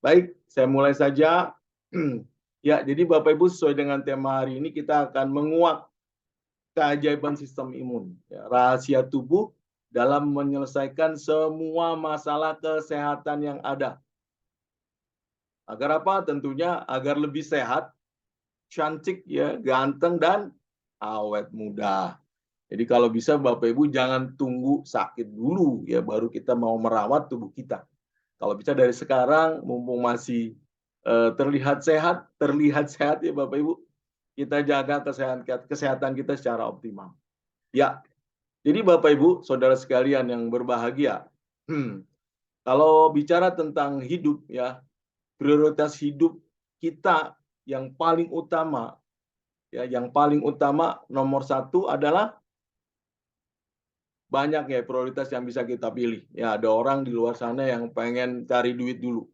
Baik, saya mulai saja. Ya, jadi Bapak Ibu sesuai dengan tema hari ini kita akan menguak keajaiban sistem imun, ya, rahasia tubuh dalam menyelesaikan semua masalah kesehatan yang ada. Agar apa? Tentunya agar lebih sehat, cantik, ya, ganteng dan awet muda. Jadi kalau bisa Bapak Ibu jangan tunggu sakit dulu ya baru kita mau merawat tubuh kita. Kalau bisa dari sekarang mumpung masih terlihat sehat ya Bapak Ibu, kita jaga kesehatan kita secara optimal. Ya, jadi Bapak Ibu, saudara sekalian yang berbahagia, kalau bicara tentang hidup ya, prioritas hidup kita yang paling utama ya, yang paling utama nomor satu adalah banyak ya prioritas yang bisa kita pilih. Ya, ada orang di luar sana yang pengen cari duit dulu,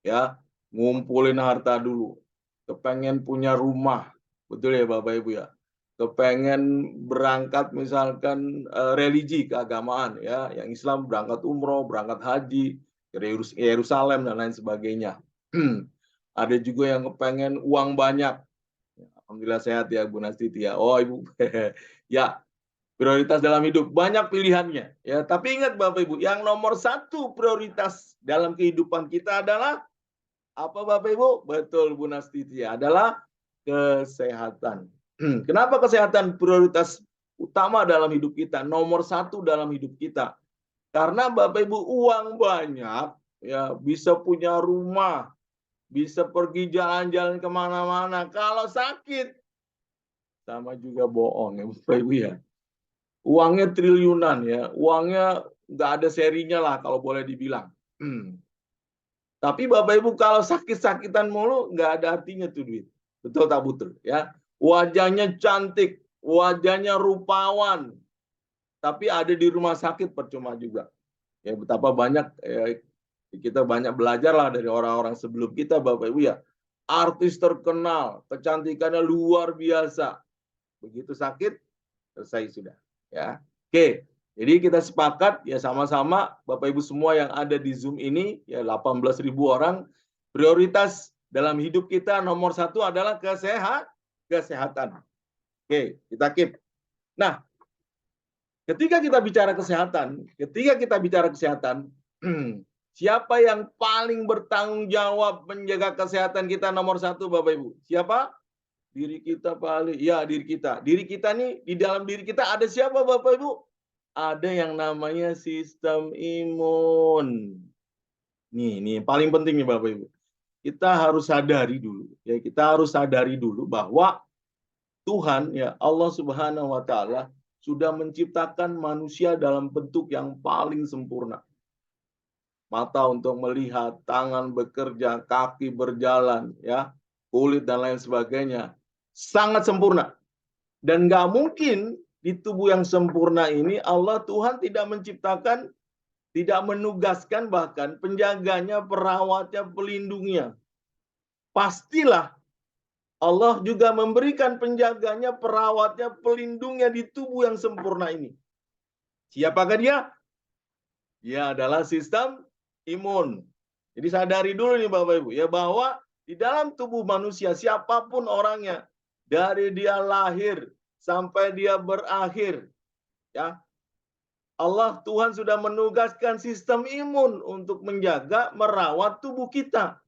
ya, ngumpulin harta dulu, kepengen punya rumah, betul ya Bapak Ibu ya, kepengen berangkat misalkan religi keagamaan ya, yang Islam berangkat umroh, berangkat haji ke Yerusalem dan lain sebagainya. Ada juga yang kepengen uang banyak. Alhamdulillah sehat ya Bu Nastiti ya. Oh Ibu, ya prioritas dalam hidup banyak pilihannya ya, tapi ingat Bapak Ibu, yang nomor satu prioritas dalam kehidupan kita adalah apa Bapak Ibu? Betul Bu Nastiti, adalah kesehatan. Kenapa kesehatan prioritas utama dalam hidup kita, nomor satu dalam hidup kita? Karena Bapak Ibu uang banyak ya, bisa punya rumah, bisa pergi jalan-jalan kemana-mana, kalau sakit sama juga bohong ya Bapak Ibu ya. Uangnya triliunan ya, uangnya nggak ada serinya lah kalau boleh dibilang. Tapi Bapak Ibu kalau sakit-sakitan mulu nggak ada artinya tuh duit. Betul tak betul ya? Wajahnya cantik, wajahnya rupawan, tapi ada di rumah sakit percuma juga. Ya betapa banyak kita banyak belajar lah dari orang-orang sebelum kita Bapak Ibu ya. Artis terkenal, kecantikannya luar biasa. Begitu sakit selesai sudah ya. Oke, jadi kita sepakat ya sama-sama Bapak Ibu semua yang ada di Zoom ini ya 18.000 orang, prioritas dalam hidup kita nomor satu adalah kesehatan. Oke, kita keep. Nah, ketika kita bicara kesehatan, siapa yang paling bertanggung jawab menjaga kesehatan kita nomor satu Bapak Ibu? Siapa? Diri kita paling, ya diri kita. Diri kita nih, di dalam diri kita ada siapa Bapak Ibu? Ada yang namanya sistem imun. Nih paling penting nih Bapak Ibu. Kita harus sadari dulu, ya kita harus sadari dulu bahwa Tuhan ya Allah Subhanahu wa taala sudah menciptakan manusia dalam bentuk yang paling sempurna. Mata untuk melihat, tangan bekerja, kaki berjalan, ya, kulit dan lain sebagainya. Sangat sempurna. Dan nggak mungkin di tubuh yang sempurna ini Allah Tuhan tidak menciptakan, tidak menugaskan bahkan penjaganya, perawatnya, pelindungnya. Pastilah Allah juga memberikan penjaganya, perawatnya, pelindungnya di tubuh yang sempurna ini. Siapakah dia? Dia adalah sistem imun. Jadi sadari dulu nih Bapak Ibu ya bahwa di dalam tubuh manusia siapapun orangnya, dari dia lahir sampai dia berakhir ya, Allah Tuhan sudah menugaskan sistem imun untuk menjaga, merawat tubuh kita.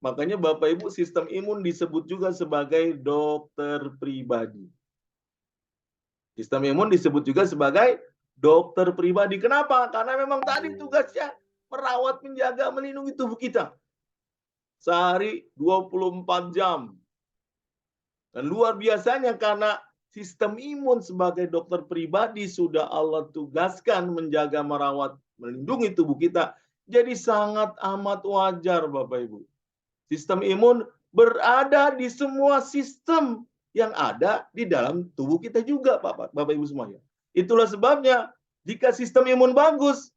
Makanya Bapak Ibu sistem imun disebut juga sebagai dokter pribadi. Sistem imun disebut juga sebagai dokter pribadi. Kenapa? Karena memang tadi tugasnya merawat, menjaga, melindungi tubuh kita. Sehari 24 jam. Dan luar biasanya karena sistem imun sebagai dokter pribadi sudah Allah tugaskan menjaga, merawat, melindungi tubuh kita. Jadi sangat amat wajar Bapak Ibu. Sistem imun berada di semua sistem yang ada di dalam tubuh kita juga Bapak Ibu semuanya. Itulah sebabnya jika sistem imun bagus,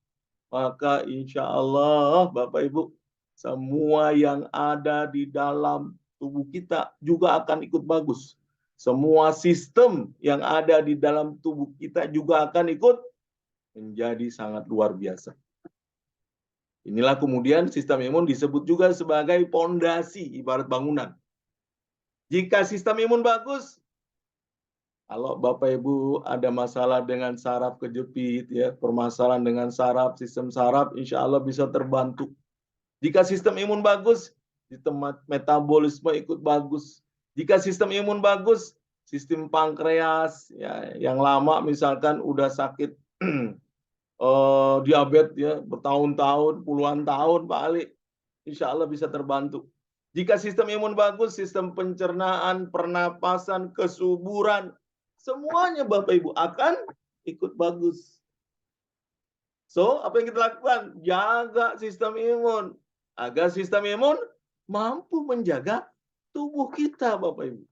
maka insya Allah Bapak Ibu semua yang ada di dalam tubuh kita juga akan ikut bagus. Semua sistem yang ada di dalam tubuh kita juga akan ikut menjadi sangat luar biasa. Inilah kemudian sistem imun disebut juga sebagai pondasi ibarat bangunan. Jika sistem imun bagus, kalau Bapak Ibu ada masalah dengan saraf kejepit, ya, permasalahan dengan saraf, sistem saraf, insya Allah bisa terbantu. Jika sistem imun bagus, sistem metabolisme ikut bagus. Jika sistem imun bagus, sistem pankreas, ya, yang lama misalkan udah sakit diabetes ya bertahun-tahun, puluhan tahun Pak Ali, insya Allah bisa terbantu. Jika sistem imun bagus, sistem pencernaan, pernapasan, kesuburan, semuanya Bapak Ibu akan ikut bagus. So, apa yang kita lakukan? Jaga sistem imun. Agar sistem imun mampu menjaga tubuh kita Bapak Ibu.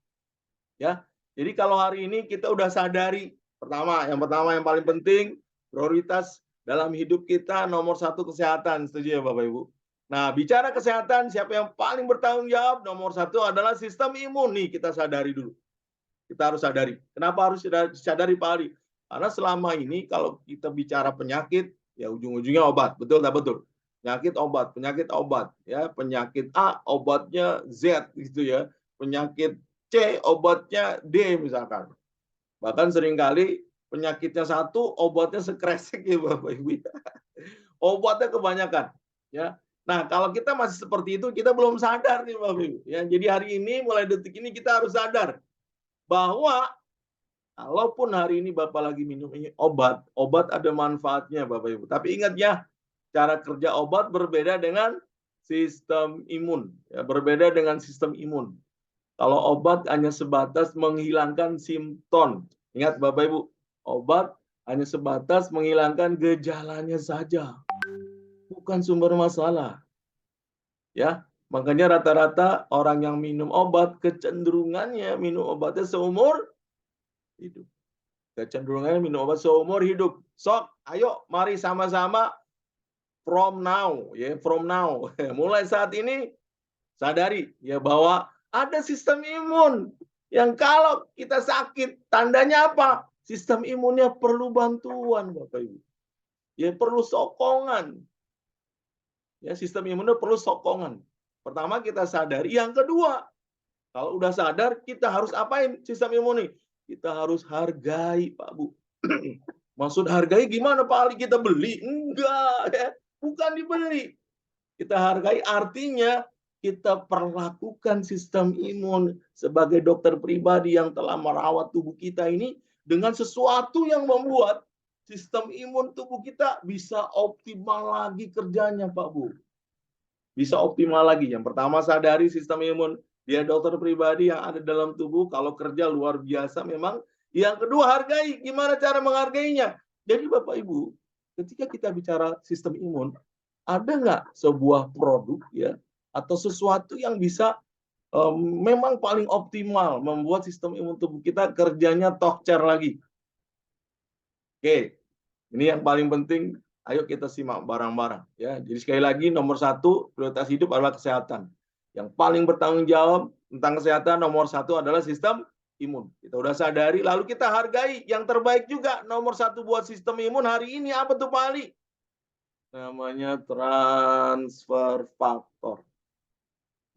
Ya. Jadi kalau hari ini kita udah sadari, yang pertama yang paling penting, prioritas dalam hidup kita nomor 1 kesehatan. Setuju ya Bapak Ibu? Nah, bicara kesehatan, siapa yang paling bertanggung jawab? Nomor 1 adalah sistem imun. Nih, kita sadari dulu. Kita harus sadari. Kenapa harus sadari Pak Ali? Karena selama ini kalau kita bicara penyakit, ya ujung-ujungnya obat. Betul tak betul? Penyakit obat. Ya, penyakit A, obatnya Z gitu ya. Penyakit C, obatnya D misalkan. Bahkan seringkali penyakitnya satu, obatnya sekresek ya Bapak Ibu. Obatnya kebanyakan. Ya. Nah, kalau kita masih seperti itu, kita belum sadar nih Bapak Ibu. Ya, jadi hari ini, mulai detik ini kita harus sadar bahwa kalaupun hari ini Bapak lagi minum obat, obat ada manfaatnya Bapak Ibu. Tapi ingat ya, cara kerja obat berbeda dengan sistem imun. Ya, berbeda dengan sistem imun. Kalau obat hanya sebatas menghilangkan simptom. Ingat Bapak Ibu, obat hanya sebatas menghilangkan gejalanya saja. Bukan sumber masalah. Ya, makanya rata-rata orang yang minum obat kecenderungannya minum obatnya seumur hidup. Kecenderungannya minum obat seumur hidup. Sok, ayo mari sama-sama from now, ya, from now. Mulai saat ini sadari ya bahwa ada sistem imun yang kalau kita sakit, tandanya apa? Sistem imunnya perlu bantuan, Bapak Ibu. Ya, perlu sokongan. Ya, sistem imunnya perlu sokongan. Pertama kita sadari, yang kedua, kalau udah sadar kita harus apain sistem imun nih? Kita harus hargai, Pak Bu. Maksud hargai gimana Pak Ali? Kita beli? Enggak, ya. Bukan dibeli. Kita hargai artinya kita perlakukan sistem imun sebagai dokter pribadi yang telah merawat tubuh kita ini dengan sesuatu yang membuat sistem imun tubuh kita bisa optimal lagi kerjanya, Pak Bu. Bisa optimal lagi. Yang pertama sadari sistem imun dia dokter pribadi yang ada dalam tubuh, kalau kerja luar biasa memang. Yang kedua hargai. Gimana cara menghargainya? Jadi Bapak Ibu, ketika kita bicara sistem imun, ada nggak sebuah produk ya atau sesuatu yang bisa memang paling optimal membuat sistem imun tubuh kita kerjanya tokcer lagi. Oke, ini yang paling penting. Ayo kita simak bareng-bareng ya. Jadi sekali lagi nomor 1 prioritas hidup adalah kesehatan. Yang paling bertanggung jawab tentang kesehatan nomor 1 adalah sistem imun. Kita udah sadari, lalu kita hargai yang terbaik juga. Nomor 1 buat sistem imun hari ini apa tuh Pak Ali? Namanya transfer faktor.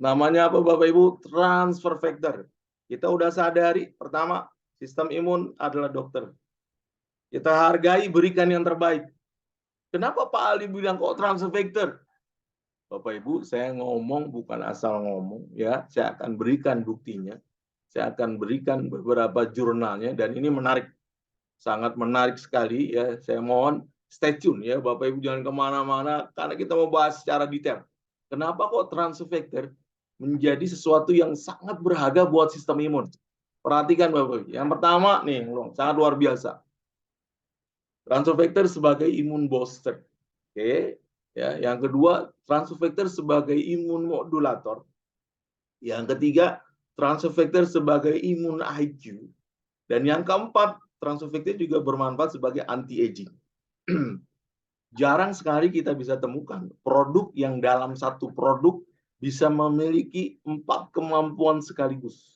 Namanya apa Bapak Ibu? Transfer factor. Kita udah sadari, pertama, sistem imun adalah dokter. Kita hargai, berikan yang terbaik. Kenapa Pak Ali bilang kok transfer factor? Bapak Ibu, saya ngomong bukan asal ngomong, ya. Saya akan berikan buktinya. Saya akan berikan beberapa jurnalnya, dan ini menarik. Sangat menarik sekali, ya. Saya mohon stay tune, ya. Bapak Ibu jangan kemana-mana, karena kita mau bahas secara detail. Kenapa kok transfer factor menjadi sesuatu yang sangat berharga buat sistem imun? Perhatikan Bapak Ibu. Yang pertama, nih, sangat luar biasa. Transfer factor sebagai imun booster. Oke. Ya, yang kedua, transfer factor sebagai imun modulator. Yang ketiga, transfer factor sebagai imun IQ. Dan yang keempat, transfer factor juga bermanfaat sebagai anti-aging. Jarang sekali kita bisa temukan produk yang dalam satu produk bisa memiliki 4 kemampuan sekaligus.